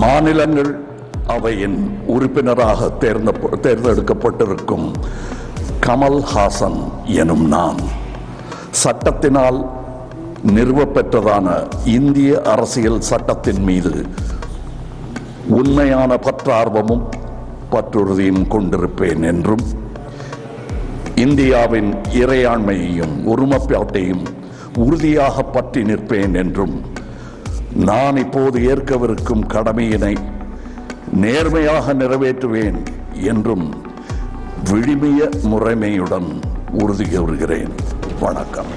மாநிலங்கள் அவையின் உறுப்பினராக தேர்ந்தெடுக்கப்பட்டிருக்கும் கமல்ஹாசன் எனும் நான் சட்டத்தினால் நிறுவப்பெற்றதான இந்திய அரசியல் சட்டத்தின் மீது உண்மையான பற்றார்வமும் பற்றுறுதியும் கொண்டிருப்பேன் என்றும் இந்தியாவின் இறையாண்மையையும் ஒருமைப்பாட்டையும் உறுதியாக பற்றி நிற்பேன் என்றும் நான் இப்போது ஏற்கவிருக்கும் கடமையினை நேர்மையாக நிறைவேற்றுவேன் என்றும் விழுமிய முறைமையுடன் உறுதி கூறுகிறேன். வணக்கம்.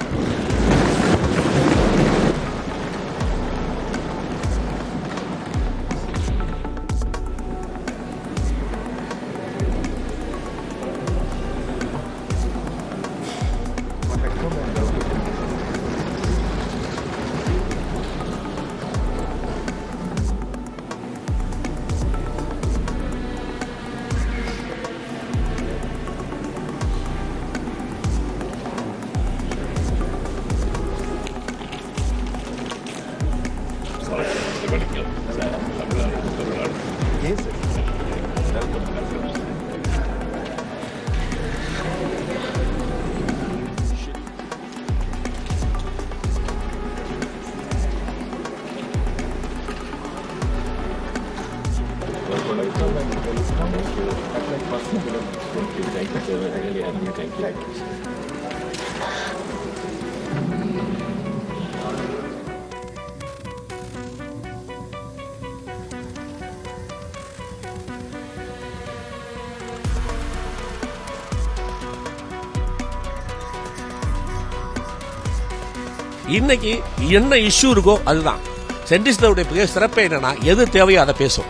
இன்னைக்கு என்ன இஷ்யூ இருக்கோ அதுதான். சென்டிஸ்டருடைய சிறப்பே என்னன்னா, எது தேவையோ அதை பேசும்.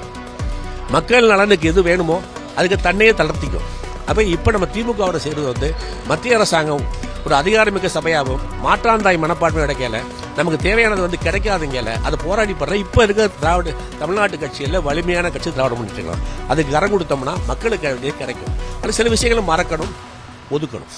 மக்கள் நலனுக்கு எது வேணுமோ அதுக்கு தன்னையே தளர்த்திக்கும். அப்ப இப்ப நம்ம திமுகவோட செய்வது மத்திய அரசாங்கம் ஒரு அதிகாரமிக்க சபையாகவும் மாற்றாந்தாய் மனப்பான்மை கிடைக்கல, நமக்கு தேவையானது கிடைக்காதுங்கல, அதை போராடி படுற இப்ப இருக்க தமிழ்நாட்டு கட்சியில வலிமையான கட்சி திராவிட முன்னேற்ற அதுக்கு கரம் கொடுத்தோம்னா மக்களுக்கு கிடைக்கும். அது சில விஷயங்களும் மறக்கணும், ஒதுக்கணும்.